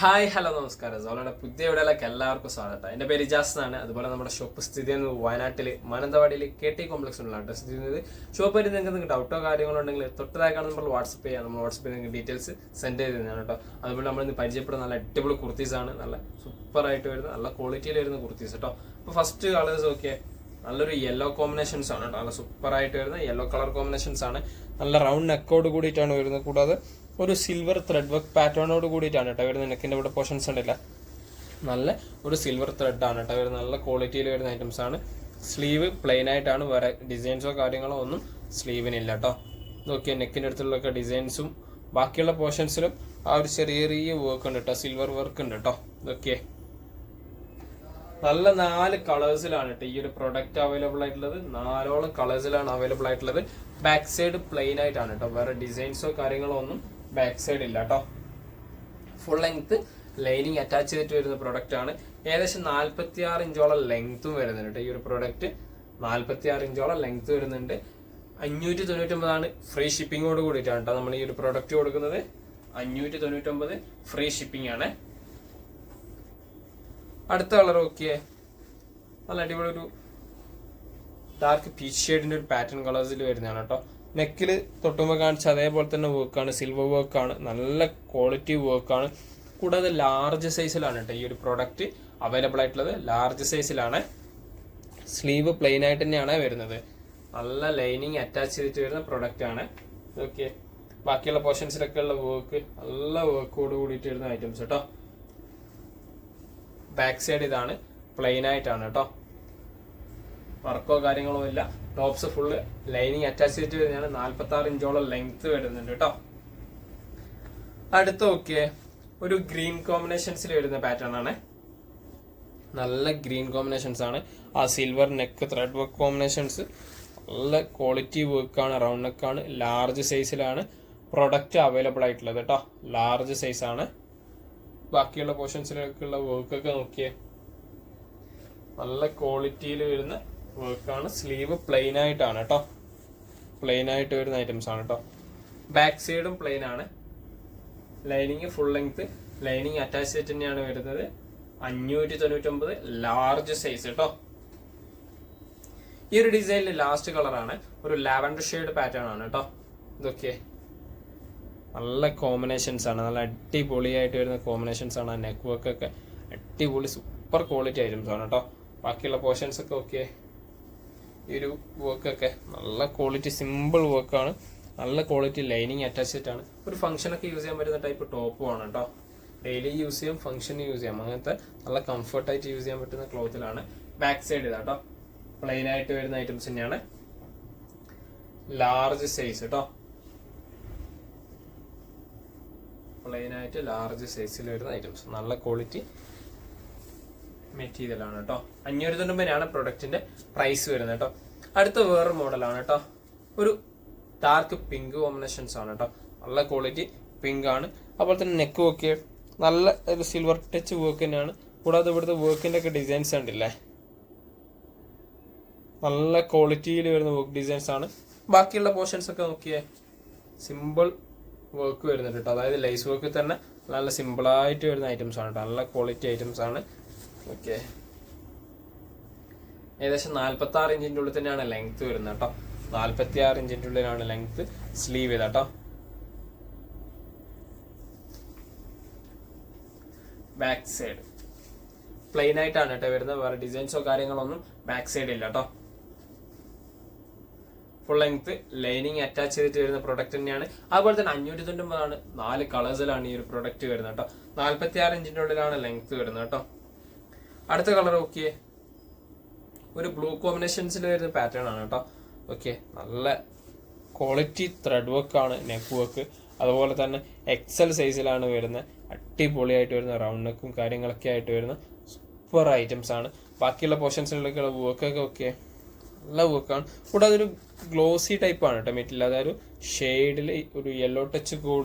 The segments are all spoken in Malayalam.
ഹായ് ഹലോ നമസ്കാരം. സോളയുടെ പുതിയ വീഡിയോയിലേക്ക് എല്ലാവർക്കും സ്വാഗതം. എൻ്റെ പേര് ഇജാസ് എന്നാണ്. അതുപോലെ നമ്മുടെ ഷോപ്പ് സ്ഥിതി ചെയ്യുന്നത് വയനാട്ടിൽ മാനന്തവാടിയിൽ KT കോംപ്ലക്സിലാണ് സ്ഥിതി ചെയ്യുന്നത്. ഷോപ്പ് ആയിട്ട് നിങ്ങൾക്ക് ഡൗട്ടോ കാര്യങ്ങളോ ഉണ്ടെങ്കിൽ തൊട്ടതായി കാണുന്ന നമ്മൾ വാട്സപ്പ് ചെയ്യാം. നമ്മൾ വാട്സപ്പിൽ നിങ്ങൾക്ക് ഡീറ്റെയിൽസ് സെൻഡ് ചെയ്ത് തന്നെയാണ് കേട്ടോ. അതുപോലെ നമ്മളിന്ന് പരിചയപ്പെടുന്ന നല്ല അടിപൊളി കുർത്തീസാണ്. നല്ല സൂപ്പറായിട്ട് വരുന്ന നല്ല ക്വാളിറ്റിയിൽ വരുന്ന കുർത്തീസ് കേട്ടോ. അപ്പോൾ ഫസ്റ്റ് കളേഴ്സ് ഓക്കെ, നല്ലൊരു യെല്ലോ കോമ്പിനേഷൻസ് ആണ് കേട്ടോ. നല്ല സൂപ്പറായിട്ട് വരുന്ന യെല്ലോ കളർ കോമ്പിനേഷൻസ് ആണ്. നല്ല റൗണ്ട് നെക്കോട് കൂടിയിട്ടാണ് വരുന്നത്. കൂടാതെ ഒരു സിൽവർ ത്രെഡ് വർക്ക് പാറ്റേണോട് കൂടിയിട്ടാണ് കേട്ടോ വരുന്നത്. നെക്കിൻ്റെ ഇവിടെ പോർഷൻസ് ഉണ്ടല്ല, നല്ല ഒരു സിൽവർ ത്രെഡ് ആണ് കേട്ടോ വരുന്നത്. നല്ല ക്വാളിറ്റിയിൽ വരുന്ന ഐറ്റംസ് ആണ്. സ്ലീവ് പ്ലെയിൻ ആയിട്ടാണ്, വേറെ ഡിസൈൻസോ കാര്യങ്ങളോ ഒന്നും സ്ലീവിനില്ല കേട്ടോ. നോക്കിയാൽ നെക്കിൻ്റെ അടുത്തുള്ളൊക്കെ ഡിസൈൻസും ബാക്കിയുള്ള പോർഷൻസിലും ആ ഒരു ചെറിയ വർക്ക് ഉണ്ട് കേട്ടോ, സിൽവർ വർക്ക് ഉണ്ട് കേട്ടോ. ഇതൊക്കെ നല്ല 4 കളേഴ്സിലാണ് കേട്ടോ ഈ ഒരു പ്രൊഡക്റ്റ് അവൈലബിൾ ആയിട്ടുള്ളത്. 4ഓളം കളേഴ്സിലാണ് അവൈലബിൾ ആയിട്ടുള്ളത്. ബാക്ക് സൈഡ് പ്ലെയിൻ ആയിട്ടാണ് കേട്ടോ, വേറെ ഡിസൈൻസോ കാര്യങ്ങളോ ഒന്നും ബാക്ക് സൈഡ് ഇല്ല കേട്ടോ. ഫുൾ ലെങ്ത് ലൈനിങ് അറ്റാച്ച് ചെയ്തിട്ട് വരുന്ന പ്രൊഡക്റ്റ് ആണ്. ഏകദേശം 46 ഇഞ്ചോളം ലെങ്ത്തും വരുന്നുണ്ട് കേട്ടോ ഈ ഒരു പ്രൊഡക്റ്റ്. 46 ഇഞ്ചോളം ലെങ്ത് വരുന്നുണ്ട്. 599 ഫ്രീ ഷിപ്പിങ്ങോട് കൂടിയിട്ടാണ് കേട്ടോ നമ്മൾ ഈ ഒരു പ്രൊഡക്റ്റ് കൊടുക്കുന്നത്. 599 ഫ്രീ ഷിപ്പിംഗ് ആണ്. അടുത്ത കളർ നോക്കിയേ, നല്ല അടിപൊളി ഒരു ഡാർക്ക് പീച്ച് ഷെയ്ഡിന്റെ ഒരു പാറ്റേൺ കളേഴ്സിൽ വരുന്നതാണ് കേട്ടോ. നെക്കിൽ തൊട്ടുമ്പോൾ കാണിച്ച അതേപോലെ തന്നെ വർക്കാണ്, സിൽവർ വർക്കാണ്, നല്ല ക്വാളിറ്റി വർക്കാണ്. കൂടാതെ ലാർജ് സൈസിലാണ് കേട്ടോ ഈ ഒരു പ്രോഡക്റ്റ് അവൈലബിൾ ആയിട്ടുള്ളത്. ലാർജ് സൈസിലാണ്. സ്ലീവ് പ്ലെയിൻ ആയിട്ട് തന്നെയാണ് വരുന്നത്. നല്ല ലൈനിങ് അറ്റാച്ച് ചെയ്തിട്ട് വരുന്ന പ്രൊഡക്റ്റ് ആണ്. ഓക്കെ, ബാക്കിയുള്ള പോർഷൻസിലൊക്കെ ഉള്ള വർക്ക് നല്ല വർക്കോട് കൂടിയിട്ട് വരുന്ന ഐറ്റംസ് കേട്ടോ. ബാക്ക് സൈഡ് ഇതാണ്, പ്ലെയിൻ ആയിട്ടാണ് കേട്ടോ, വർക്കോ കാര്യങ്ങളോ ഇല്ല. ടോപ്സ് ഫുള്ള് ലൈനിങ് അറ്റാച്ച് ചെയ്തിട്ട് വരുന്നതാണ്. 46 ഇഞ്ചോളം ലെങ്ത് വരുന്നുണ്ട് കേട്ടോ. അടുത്ത ഓക്കെ, ഒരു ഗ്രീൻ കോമ്പിനേഷൻസിൽ വരുന്ന പാറ്റേൺ ആണ്. നല്ല ഗ്രീൻ കോമ്പിനേഷൻസ് ആണ്. ആ silver neck thread work combinations നല്ല ക്വാളിറ്റി വർക്കാണ്. റൗണ്ട് നെക്കാണ്, ലാർജ് സൈസിലാണ് പ്രൊഡക്റ്റ് അവൈലബിൾ ആയിട്ടുള്ളത് കേട്ടോ. ലാർജ് സൈസ് ആണ്. ബാക്കിയുള്ള പോർഷൻസിലേക്കുള്ള വർക്കൊക്കെ നോക്കിയേ, നല്ല ക്വാളിറ്റിയിൽ വരുന്ന വർക്കാണ്. സ്ലീവ് പ്ലെയിൻ ആയിട്ടാണ് കേട്ടോ, പ്ലെയിൻ ആയിട്ട് വരുന്ന ഐറ്റംസ് ആണ് കേട്ടോ. ബാക്ക് സൈഡും പ്ലെയിൻ ആണ്. Lining full length lining attach ചെയ്തിട്ട് തന്നെയാണ് വരുന്നത്. 599 ലാർജ് സൈസ് കേട്ടോ. ഈ ഒരു ഡിസൈനിൽ ലാസ്റ്റ് കളറാണ് ഒരു ലാവൻഡർ ഷെയ്ഡ് പാറ്റേൺ ആണ് കേട്ടോ. ഇതൊക്കെ നല്ല കോമ്പിനേഷൻസ് ആണ്, നല്ല അടിപൊളിയായിട്ട് വരുന്ന കോമ്പിനേഷൻസ് ആണ്. നെക്ക് വർക്ക് ഒക്കെ അടിപൊളി സൂപ്പർ ക്വാളിറ്റി ഐറ്റംസ് ആണ് കേട്ടോ. ബാക്കിയുള്ള പോർഷൻസ് ഒക്കെ ഓക്കെ, ഈ ഒരു വർക്കൊക്കെ നല്ല ക്വാളിറ്റി സിമ്പിൾ വർക്കാണ്. നല്ല ക്വാളിറ്റി ലൈനിങ് അറ്റാച്ച് ചെയ്തിട്ടാണ്. ഒരു ഫംഗ്ഷനൊക്കെ യൂസ് ചെയ്യാൻ പറ്റുന്ന ടൈപ്പ് ടോപ്പും ആണ് കേട്ടോ. ഡെയിലി യൂസ് ചെയ്യാം, ഫംഗ്ഷന് യൂസ് ചെയ്യാം, അങ്ങനത്തെ നല്ല കംഫർട്ടായിട്ട് യൂസ് ചെയ്യാൻ പറ്റുന്ന ക്ലോത്തിലാണ്. ബാക്ക് സൈഡ് ഇതാ കേട്ടോ, പ്ലെയിൻ ആയിട്ട് വരുന്ന ഐറ്റംസ് തന്നെയാണ്. ലാർജ് സൈസ് കേട്ടോ, പ്ലെയിൻ ആയിട്ട് ലാർജ് സൈസിൽ വരുന്ന ഐറ്റംസ്. നല്ല ക്വാളിറ്റി മെറ്റീരിയൽ ആണ് കേട്ടോ. 599 പ്രൊഡക്റ്റിന്റെ പ്രൈസ് വരുന്നത് കേട്ടോ. അടുത്ത വേറൊരു മോഡലാണ് കേട്ടോ. ഒരു ഡാർക്ക് പിങ്ക് കോമ്പിനേഷൻസ് ആണ് കേട്ടോ. നല്ല ക്വാളിറ്റി പിങ്ക് ആണ്. അതുപോലെ തന്നെ നെക്ക് വർക്ക് നല്ല ഒരു സിൽവർ ടച്ച് വർക്ക് തന്നെയാണ്. കൂടാതെ ഇവിടുത്തെ വർക്കിന്റെ ഒക്കെ ഡിസൈൻസ് ഉണ്ടല്ലേ, നല്ല ക്വാളിറ്റിയിൽ വരുന്ന വർക്ക് ഡിസൈൻസ് ആണ്. ബാക്കിയുള്ള പോർഷൻസ് ഒക്കെ നോക്കിയേ, സിമ്പിൾ വർക്ക് വരുന്നുണ്ട് കേട്ടോ. അതായത് ലൈസ് വർക്ക് തന്നെ നല്ല സിമ്പിളായിട്ട് വരുന്ന ഐറ്റംസ് ആണ് കേട്ടോ. നല്ല ക്വാളിറ്റി ഐറ്റംസ് ആണ്. ഓക്കെ, ഏകദേശം 46 ഇഞ്ചിന്റെ ഉള്ളിൽ തന്നെയാണ് ലെങ്ത് വരുന്നത് കേട്ടോ. 46 ഇഞ്ചിന്റെ ഉള്ളിലാണ് ലെങ്ത്. സ്ലീവ് ചെയ്ത കേട്ടോ. ബാക്ക് സൈഡ് പ്ലെയിൻ ആയിട്ടാണ് കേട്ടോ വരുന്നത്. വേറെ ഡിസൈൻസോ കാര്യങ്ങളൊന്നും ബാക്ക് സൈഡ് ഇല്ല കേട്ടോ. ഫുൾ ലെങ്ത് ലൈനിങ് അറ്റാച്ച് ചെയ്തിട്ട് വരുന്ന പ്രൊഡക്റ്റ് തന്നെയാണ്. അതുപോലെ തന്നെ 599 4 കളേഴ്സിലാണ് ഈ ഒരു പ്രൊഡക്റ്റ് വരുന്നത് കേട്ടോ. 46 ഇഞ്ചിന്റെ ഉള്ളിലാണ് ലെങ്ത് വരുന്നത് കേട്ടോ. അടുത്ത കളർ ഓക്കെ, ഒരു ബ്ലൂ കോമ്പിനേഷൻസിൽ വരുന്ന പാറ്റേൺ ആണ് കേട്ടോ. ഓക്കെ, നല്ല ക്വാളിറ്റി ത്രെഡ് വർക്ക് ആണ് നെക്ക് വർക്ക്. അതുപോലെ തന്നെ XL സൈസിലാണ് വരുന്നത്. അടിപൊളിയായിട്ട് വരുന്ന റൗണ്ട് നെക്കും കാര്യങ്ങളൊക്കെ ആയിട്ട് വരുന്ന സൂപ്പർ ഐറ്റംസ് ആണ്. ബാക്കിയുള്ള പോർഷൻസിലുള്ള വർക്കൊക്കെ ഓക്കെ, നല്ല വർക്കാണ്. കൂടാതെ ഒരു ഗ്ലോസി ടൈപ്പ് ആണ് കേട്ടോ മെറ്റീരിയൽ. അതായത് ഷെയ്ഡിൽ ഒരു യെല്ലോ ടച്ച്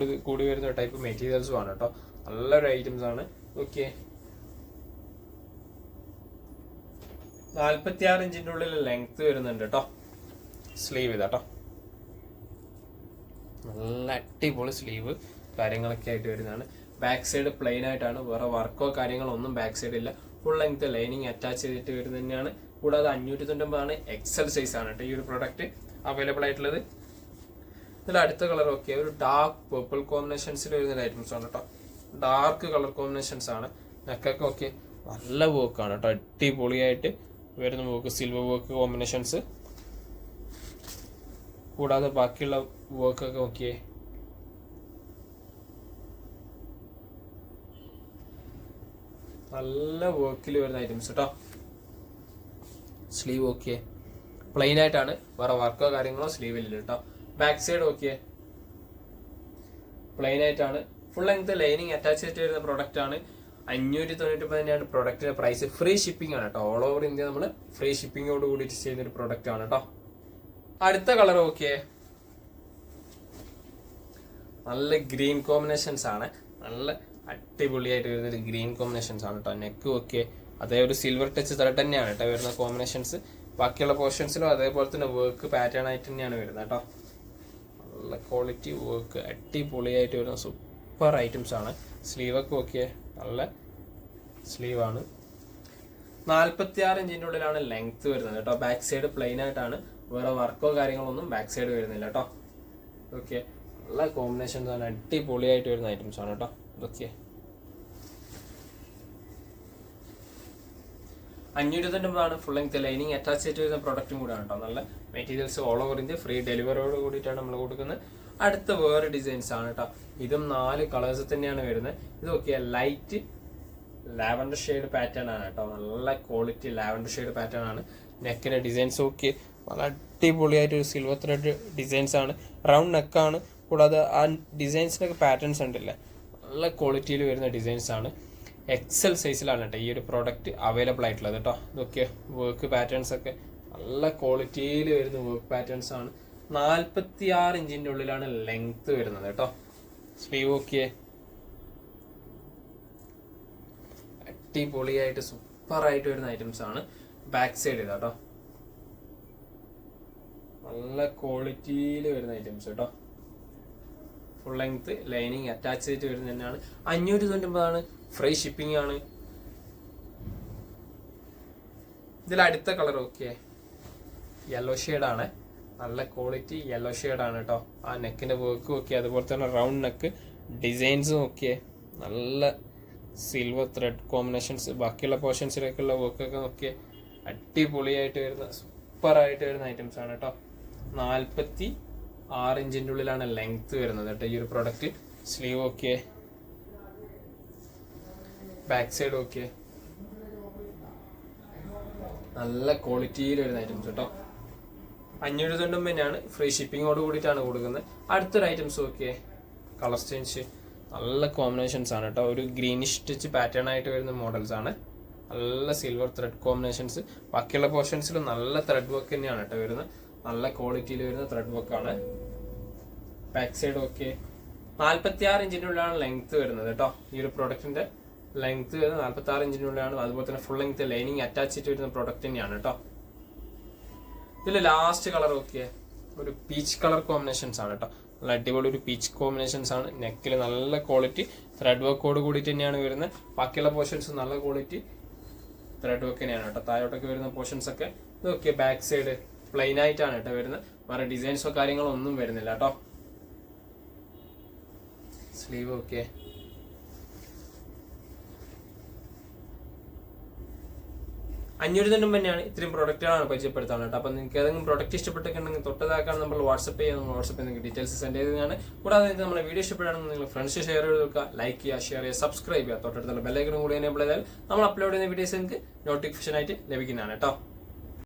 കൂടി വരുന്ന ടൈപ്പ് മെറ്റീരിയൽസും ആണ് കേട്ടോ. നല്ലൊരു ഐറ്റംസ് ആണ്. ഓക്കെ, 46 ഇഞ്ചിന്റെ ഉള്ളിൽ ലെങ്ത് വരുന്നുണ്ട് കേട്ടോ. സ്ലീവ് ഇതാട്ടോ, നല്ല അടിപൊളി സ്ലീവ് കാര്യങ്ങളൊക്കെ ആയിട്ട് വരുന്നതാണ്. ബാക്ക് സൈഡ് പ്ലെയിൻ ആയിട്ടാണ്, വേറെ വർക്കോ കാര്യങ്ങളോ ഒന്നും ബാക്ക് സൈഡ് ഇല്ല. ഫുൾ ലെങ്ത് ലൈനിങ് അറ്റാച്ച് ചെയ്തിട്ട് വരുന്നത് തന്നെയാണ്. കൂടാതെ 590 എക്സൽ സൈസ് ആണ് കേട്ടോ ഈ ഒരു പ്രൊഡക്റ്റ് അവൈലബിൾ ആയിട്ടുള്ളത്. ഇതിൽ അടുത്ത കളർ ഓക്കെ ഒരു ഡാർക്ക് പർപ്പിൾ കോമ്പിനേഷൻസിൽ വരുന്ന ഐറ്റംസ് ആണ് കേട്ടോ. ഡാർക്ക് കളർ കോമ്പിനേഷൻസ് ആണ്. നെക്കൊക്കെ ഓക്കെ നല്ല വർക്കാണ് കേട്ടോ, അടിപൊളിയായിട്ട് വരുന്ന വർക്ക്, സിൽവർ വർക്ക് കോമ്പിനേഷൻസ്. കൂടാതെ ബാക്കിയുള്ള വർക്കൊക്കെ ഓക്കെ നല്ല വർക്കിൽ വരുന്ന ഐറ്റംസ് കേട്ടോ. സ്ലീവ് ഓക്കെ പ്ലെയിൻ ആയിട്ടാണ്, വേറെ വർക്കോ കാര്യങ്ങളോ സ്ലീവില്ല കേട്ടോ. ബാക്ക് സൈഡ് ഓക്കെ പ്ലെയിൻ ആയിട്ടാണ്, ഫുൾ ലെങ്ത് ലൈനിങ് അറ്റാച്ച് ചെയ്തിട്ട് വരുന്ന പ്രൊഡക്റ്റ് ആണ്. 599 തന്നെയാണ് പ്രൊഡക്റ്റിന്റെ പ്രൈസ്. ഫ്രീ ഷിപ്പിംഗ് ആണ് കേട്ടോ, ഓൾ ഓവർ ഇന്ത്യ നമ്മൾ ഫ്രീ ഷിപ്പിംഗോട് കൂടിയിട്ട് ചെയ്യുന്ന ഒരു പ്രൊഡക്റ്റ് ആണ് കേട്ടോ. അടുത്ത കളർ ഓക്കെ നല്ല ഗ്രീൻ കോമ്പിനേഷൻസ് ആണ്, നല്ല അടിപൊളിയായിട്ട് വരുന്നൊരു ഗ്രീൻ കോമ്പിനേഷൻസ് ആണ് കേട്ടോ. നെക്ക് ഓക്കെ അതേ ഒരു സിൽവർ ടച്ച് ത്രെഡ് തന്നെയാണ് കേട്ടോ വരുന്ന കോമ്പിനേഷൻസ്. ബാക്കിയുള്ള പോർഷൻസിലും അതേപോലെ തന്നെ വർക്ക് പാറ്റേൺ ആയിട്ട് തന്നെയാണ് വരുന്നത് കേട്ടോ. നല്ല ക്വാളിറ്റി വർക്ക് അടിപൊളിയായിട്ട് വരുന്ന സൂപ്പർ ഐറ്റംസ് ആണ്. സ്ലീവൊക്കെ ഓക്കെ നല്ല സ്ലീവാണ്. 46 ഇഞ്ചിൻ്റെ ഉള്ളിലാണ് ലെങ്ത് വരുന്നത് കേട്ടോ. ബാക്ക് സൈഡ് പ്ലെയിൻ ആയിട്ടാണ്, വേറെ വർക്കോ കാര്യങ്ങളൊന്നും ബാക്ക് സൈഡ് വരുന്നില്ല കേട്ടോ. ഓക്കെ നല്ല കോമ്പിനേഷൻസ് ആണ്, അടിപൊളിയായിട്ട് വരുന്ന ഐറ്റംസ് ആണ് കേട്ടോ ഇതൊക്കെ. 599 ഫുൾ ലെങ്ത് ലൈനിങ് അറ്റാച്ച് ചെയ്ത് വരുന്ന പ്രൊഡക്റ്റും കൂടെയാണ് കേട്ടോ. നല്ല materials all over India free ഡെലിവറിയോട് കൂടിയിട്ടാണ് നമ്മൾ കൊടുക്കുന്നത്. അടുത്ത വേറെ ഡിസൈൻസ് ആണ് കേട്ടോ. ഇതും 4 കളേഴ്സ് തന്നെയാണ് വരുന്നത്. ഇതൊക്കെ ലൈറ്റ് ലാവൻഡർ ഷെയ്ഡ് പാറ്റേൺ ആണ് കേട്ടോ. നല്ല ക്വാളിറ്റി ലാവൻഡർ ഷെയ്ഡ് പാറ്റേൺ ആണ്. നെക്കിന്റെ ഡിസൈൻസ് ഒക്കെ നല്ല അടിപൊളിയായിട്ട് ഒരു സിൽവർ ത്രെഡ് ഡിസൈൻസ് ആണ്. റൗണ്ട് നെക്കാണ്. കൂടാതെ ആ ഡിസൈൻസിനൊക്കെ പാറ്റേൺസ് ഉണ്ടല്ലേ, നല്ല ക്വാളിറ്റിയിൽ വരുന്ന ഡിസൈൻസ് ആണ്. എക്സൽ സൈസിലാണ് കേട്ടോ ഈ ഒരു പ്രോഡക്റ്റ് അവൈലബിൾ ആയിട്ടുള്ളത് കേട്ടോ. ഇതൊക്കെ വർക്ക് പാറ്റേൺസ് ഒക്കെ നല്ല ക്വാളിറ്റിയിൽ വരുന്ന വർക്ക് പാറ്റേൺസ് ആണ്. 46 ഇഞ്ചിന്റെ ഉള്ളിലാണ് ലെങ്ത് വരുന്നത് കേട്ടോ. സ്ലീവ് ഓക്കെ അടിപൊളിയായിട്ട് സൂപ്പർ ആയിട്ട് വരുന്ന ഐറ്റംസ് ആണ്. ബാക്ക് സൈഡ് ഇതാ കേട്ടോ, നല്ല ക്വാളിറ്റിയിൽ വരുന്ന ഐറ്റംസ് കേട്ടോ. ഫുൾ ലെങ്ത് ലൈനിങ് അറ്റാച്ച് ചെയ്തിട്ട് വരുന്നത് തന്നെയാണ്. 599 ഫ്രീ ഷിപ്പിംഗ് ആണ്. ഇതിൽ അടുത്ത കളർ ഓക്കെ യെല്ലോ ഷെയ്ഡാണ്, നല്ല ക്വാളിറ്റി യെല്ലോ ഷെയ്ഡാണ് കേട്ടോ. ആ നെക്കിന്റെ വർക്കും ഒക്കെ അതുപോലെ തന്നെ റൗണ്ട് നെക്ക് ഡിസൈൻസും ഒക്കെ നല്ല സിൽവർ ത്രെഡ് കോമ്പിനേഷൻസ്. ബാക്കിയുള്ള പോർഷൻസിലേക്കുള്ള വർക്കൊക്കെ ഒക്കെ അടിപൊളിയായിട്ട് വരുന്ന സൂപ്പർ ആയിട്ട് വരുന്ന ഐറ്റംസ് ആണ് കേട്ടോ. 46 ഇഞ്ചിന്റെ ഉള്ളിലാണ് ലെങ്ത് വരുന്നത് കേട്ടോ ഈ ഒരു product. Sleeve okay back side okay നല്ല ക്വാളിറ്റിയിൽ വരുന്ന ഐറ്റംസ് കേട്ടോ. 599 തന്നെയാണ്, ഫ്രീ ഷിപ്പിങ്ങോട് കൂടിയിട്ടാണ് കൊടുക്കുന്നത്. അടുത്തൊരു ഐറ്റംസ് ഓക്കെ കളർ ചേഞ്ച് നല്ല കോമ്പിനേഷൻസ് ആണ് കേട്ടോ. ഒരു ഗ്രീനിഷ് ടച്ച് പാറ്റേൺ ആയിട്ട് വരുന്ന മോഡൽസ് ആണ്. നല്ല സിൽവർ ത്രെഡ് കോമ്പിനേഷൻസ്. ബാക്കിയുള്ള പോർഷൻസിൽ നല്ല ത്രെഡ് വർക്ക് തന്നെയാണ് കേട്ടോ വരുന്നത്. നല്ല ക്വാളിറ്റിയിൽ വരുന്ന ത്രെഡ് വർക്ക് ആണ്. ബാക്ക് സൈഡ് ഓക്കെ 46 ഇഞ്ചിന്റെ ഉള്ളിലാണ് ലെങ്ത് വരുന്നത് കേട്ടോ. ഈ ഒരു പ്രൊഡക്റ്റിന്റെ ലെങ്ത് വരുന്നത് 46 ഇഞ്ചിന്റെ ഉള്ളിലാണ്. അതുപോലെ തന്നെ ഫുൾ ലെങ്ത് ലൈനിങ് അറ്റാച്ച് ചെയ്ത് വരുന്ന പ്രൊഡക്റ്റ് തന്നെയാണ് കേട്ടോ. ഇതിൽ ലാസ്റ്റ് കളർ ഓക്കെ ഒരു പീച്ച് കളർ കോമ്പിനേഷൻസ് ആണ് കേട്ടോ. നല്ല അടിപൊളി ഒരു പീച്ച് കോമ്പിനേഷൻസ് ആണ്. നെക്കിൽ നല്ല ക്വാളിറ്റി ത്രെഡ് വർക്കോട് കൂടിയിട്ട് തന്നെയാണ് വരുന്നത്. ബാക്കിയുള്ള പോർഷൻസ് നല്ല ക്വാളിറ്റി ത്രെഡ് വർക്ക് തന്നെയാണ് കേട്ടോ. താഴോട്ടൊക്കെ വരുന്ന പോർഷൻസ് ഒക്കെ ഇതൊക്കെ ബാക്ക് സൈഡ് പ്ലെയിൻ ആയിട്ടാണ് കേട്ടോ വരുന്നത്. വേറെ ഡിസൈൻസോ കാര്യങ്ങളോ ഒന്നും വരുന്നില്ല കേട്ടോ. സ്ലീവ് ഓക്കെ 599 തന്നെയാണ്. ഇത്രയും പ്രൊഡക്റ്റുകളാണ് പരിചയപ്പെടുത്താണ് കേട്ടോ. അപ്പോൾ നിങ്ങൾക്ക് ഏതെങ്കിലും പ്രൊഡക്റ്റ് ഇഷ്ടപ്പെട്ടൊക്കെയുണ്ടെങ്കിൽ തൊട്ടതാക്കാൻ നമ്മൾ വാട്സപ്പ് ചെയ്യാം. നമ്മൾ വാട്സപ്പിൽ നിങ്ങൾക്ക് ഡീറ്റെയിൽസ് സെൻഡ് ചെയ്തതാണ്. കൂടാതെ നിങ്ങൾക്ക് നമ്മുടെ വീഡിയോ ഇഷ്ടപ്പെടുകയാണെങ്കിൽ നിങ്ങൾ ഫ്രണ്ട്സ് ഷെയർ ചെയ്ത് കൊടുക്കുക, ലൈക്ക് ചെയ്യുക, ഷെയർ ചെയ്യുക, സബ്സ്ക്രൈബ് ചെയ്യുക. തൊട്ടടുത്തുള്ള ബെല്ലൈക്കണും കൂടി എനേബിൾ ചെയ്താൽ നമ്മൾ അപ്ലോഡ് ചെയ്യുന്ന വീഡിയോസ് നിങ്ങൾക്ക് നോട്ടിഫിക്കേഷൻ ആയിട്ട് ലഭിക്കുന്നതാണ് കേട്ടോ.